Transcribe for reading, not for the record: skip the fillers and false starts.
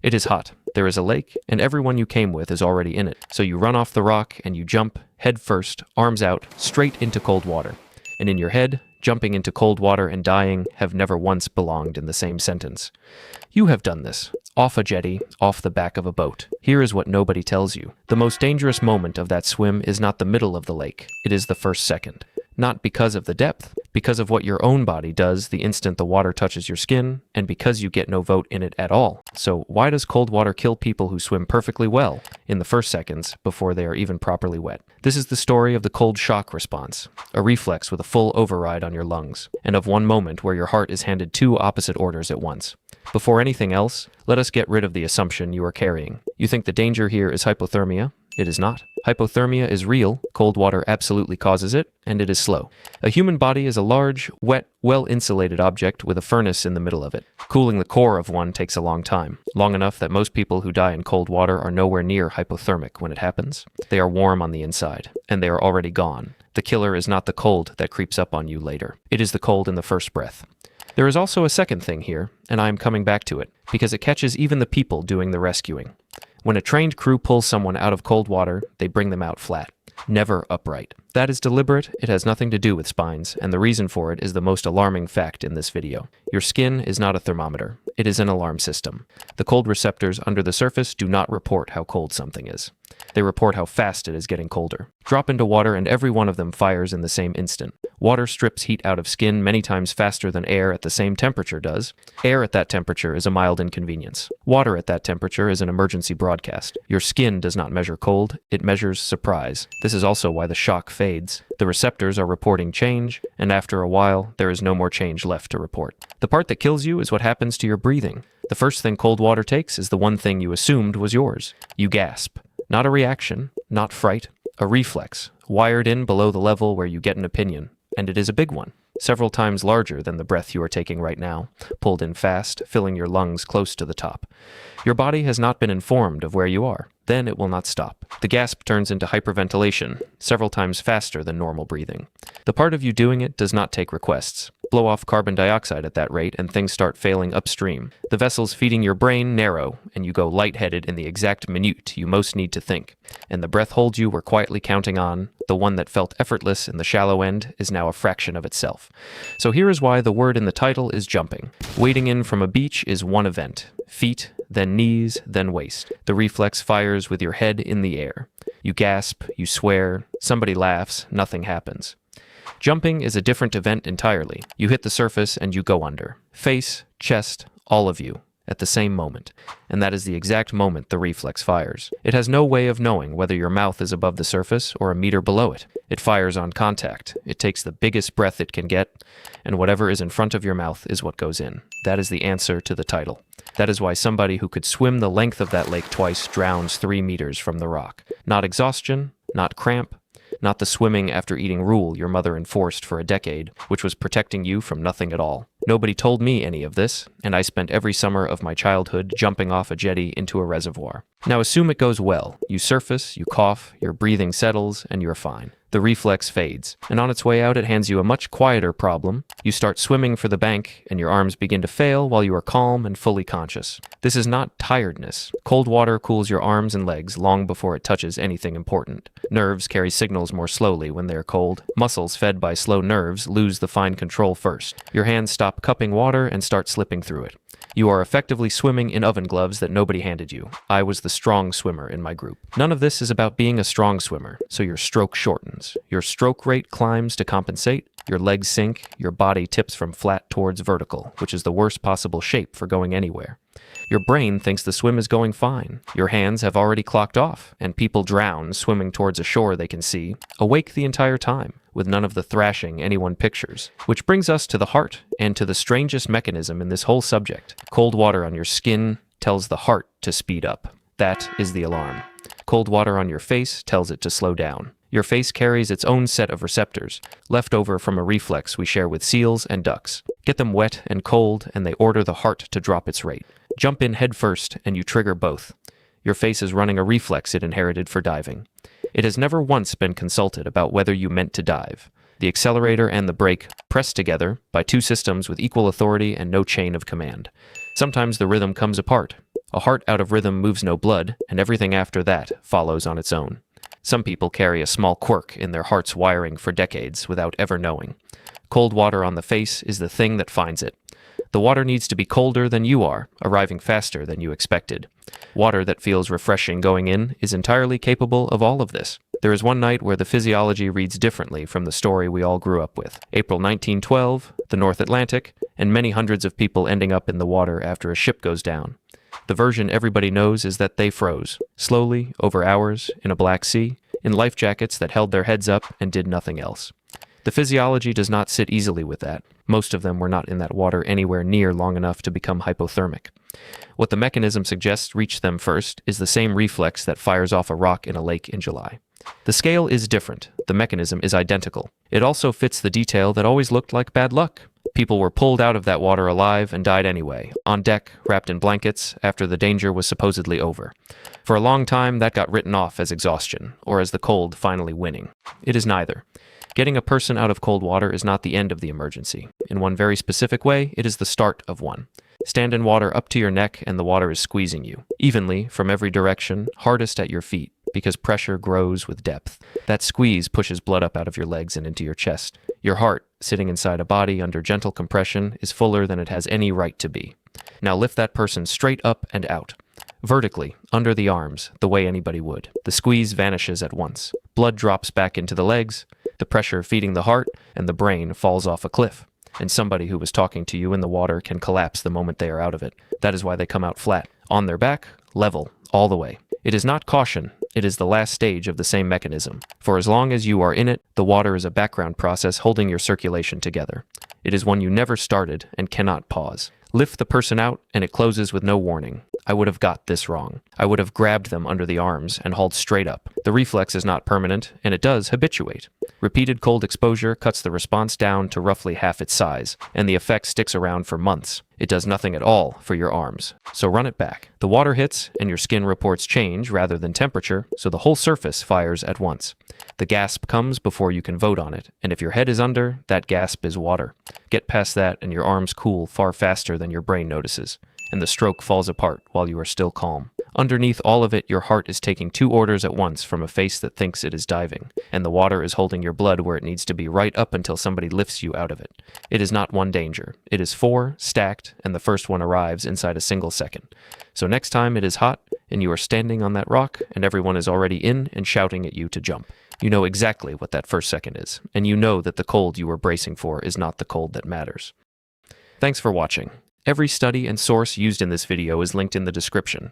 It is hot. There is a lake, and everyone you came with is already in it. So you run off the rock and you jump, head first, arms out, straight into cold water. And in your head, jumping into cold water and dying have never once belonged in the same sentence. You have done this. Off a jetty, off the back of a boat. Here is what nobody tells you. The most dangerous moment of that swim is not the middle of the lake. It is the first second. Not because of the depth, because of what your own body does the instant the water touches your skin, and because you get no vote in it at all. So why does cold water kill people who swim perfectly well in the first seconds before they are even properly wet? This is the story of the cold shock response, a reflex with a full override on your lungs, and of one moment where your heart is handed two opposite orders at once. Before anything else, let us get rid of the assumption you are carrying. You think the danger here is hypothermia? It is not. Hypothermia is real, cold water absolutely causes it, and it is slow. A human body is a large, wet, well-insulated object with a furnace in the middle of it. Cooling the core of one takes a long time, long enough that most people who die in cold water are nowhere near hypothermic when it happens. They are warm on the inside, and they are already gone. The killer is not the cold that creeps up on you later. It is the cold in the first breath. There is also a second thing here, and I am coming back to it, because it catches even the people doing the rescuing. When a trained crew pulls someone out of cold water, they bring them out flat, never upright. That is deliberate, it has nothing to do with spines, and the reason for it is the most alarming fact in this video. Your skin is not a thermometer, it is an alarm system. The cold receptors under the surface do not report how cold something is. They report how fast it is getting colder. Drop into water and every one of them fires in the same instant. Water strips heat out of skin many times faster than air at the same temperature does. Air at that temperature is a mild inconvenience. Water at that temperature is an emergency broadcast. Your skin does not measure cold, it measures surprise. This is also why the shock fades. The receptors are reporting change, and after a while, there is no more change left to report. The part that kills you is what happens to your breathing. The first thing cold water takes is the one thing you assumed was yours. You gasp. Not a reaction, not fright, a reflex, wired in below the level where you get an opinion, and it is a big one, several times larger than the breath you are taking right now, pulled in fast, filling your lungs close to the top. Your body has not been informed of where you are, then it will not stop. The gasp turns into hyperventilation, several times faster than normal breathing. The part of you doing it does not take requests. Blow off carbon dioxide at that rate and things start failing upstream. The vessels feeding your brain narrow, and you go lightheaded in the exact minute you most need to think. And the breath hold you were quietly counting on, the one that felt effortless in the shallow end, is now a fraction of itself. So here is why the word in the title is jumping. Wading in from a beach is one event. Feet, then knees, then waist. The reflex fires with your head in the air. You gasp, you swear, somebody laughs, nothing happens. Jumping is a different event entirely. You hit the surface and you go under. Face, chest, all of you, at the same moment. And that is the exact moment the reflex fires. It has no way of knowing whether your mouth is above the surface or a meter below it. It fires on contact. It takes the biggest breath it can get, and whatever is in front of your mouth is what goes in. That is the answer to the title. That is why somebody who could swim the length of that lake twice drowns 3 meters from the rock. Not exhaustion, not cramp, not the swimming after eating rule your mother enforced for a decade, which was protecting you from nothing at all. Nobody told me any of this, and I spent every summer of my childhood jumping off a jetty into a reservoir. Now assume it goes well. You surface, you cough, your breathing settles, and you're fine. The reflex fades, and on its way out it hands you a much quieter problem. You start swimming for the bank, and your arms begin to fail while you are calm and fully conscious. This is not tiredness. Cold water cools your arms and legs long before it touches anything important. Nerves carry signals more slowly when they are cold. Muscles fed by slow nerves lose the fine control first. Your hands stop cupping water and start slipping through it. You are effectively swimming in oven gloves that nobody handed you. I was the strong swimmer in my group. None of this is about being a strong swimmer, so your stroke shortens. Your stroke rate climbs to compensate, your legs sink, your body tips from flat towards vertical, which is the worst possible shape for going anywhere. Your brain thinks the swim is going fine. Your hands have already clocked off, and people drown swimming towards a shore they can see, awake the entire time, with none of the thrashing anyone pictures. Which brings us to the heart, and to the strangest mechanism in this whole subject. Cold water on your skin tells the heart to speed up. That is the alarm. Cold water on your face tells it to slow down. Your face carries its own set of receptors, left over from a reflex we share with seals and ducks. Get them wet and cold, and they order the heart to drop its rate. Jump in head first, and you trigger both. Your face is running a reflex it inherited for diving. It has never once been consulted about whether you meant to dive. The accelerator and the brake press together by two systems with equal authority and no chain of command. Sometimes the rhythm comes apart. A heart out of rhythm moves no blood, and everything after that follows on its own. Some people carry a small quirk in their heart's wiring for decades without ever knowing. Cold water on the face is the thing that finds it. The water needs to be colder than you are, arriving faster than you expected. Water that feels refreshing going in is entirely capable of all of this. There is one night where the physiology reads differently from the story we all grew up with. April 1912, the North Atlantic, and many hundreds of people ending up in the water after a ship goes down. The version everybody knows is that they froze, slowly, over hours, in a black sea, in life jackets that held their heads up and did nothing else. The physiology does not sit easily with that. Most of them were not in that water anywhere near long enough to become hypothermic. What the mechanism suggests reached them first is the same reflex that fires off a rock in a lake in July. The scale is different. The mechanism is identical. It also fits the detail that always looked like bad luck. People were pulled out of that water alive and died anyway, on deck, wrapped in blankets, after the danger was supposedly over. For a long time, that got written off as exhaustion, or as the cold finally winning. It is neither. Getting a person out of cold water is not the end of the emergency. In one very specific way, it is the start of one. Stand in water up to your neck and the water is squeezing you, evenly, from every direction, hardest at your feet, because pressure grows with depth. That squeeze pushes blood up out of your legs and into your chest. Your heart, sitting inside a body under gentle compression, is fuller than it has any right to be. Now lift that person straight up and out. Vertically, under the arms, the way anybody would. The squeeze vanishes at once. Blood drops back into the legs, the pressure feeding the heart, and the brain falls off a cliff. And somebody who was talking to you in the water can collapse the moment they are out of it. That is why they come out flat. On their back, level, all the way. It is not caution, it is the last stage of the same mechanism. For as long as you are in it, the water is a background process holding your circulation together. It is one you never started and cannot pause. Lift the person out, and it closes with no warning. I would have got this wrong. I would have grabbed them under the arms and hauled straight up. The reflex is not permanent, and it does habituate. Repeated cold exposure cuts the response down to roughly half its size, and the effect sticks around for months. It does nothing at all for your arms, so run it back. The water hits, and your skin reports change rather than temperature, so the whole surface fires at once. The gasp comes before you can vote on it, and if your head is under, that gasp is water. Get past that, and your arms cool far faster than your brain notices, and the stroke falls apart while you are still calm. Underneath all of it, your heart is taking 2 orders at once from a face that thinks it is diving, and the water is holding your blood where it needs to be right up until somebody lifts you out of it. It is not one danger. It is 4, stacked, and the first one arrives inside a single second. So next time it is hot, and you are standing on that rock, and everyone is already in and shouting at you to jump. You know exactly what that first second is, and you know that the cold you were bracing for is not the cold that matters. Thanks for watching. Every study and source used in this video is linked in the description.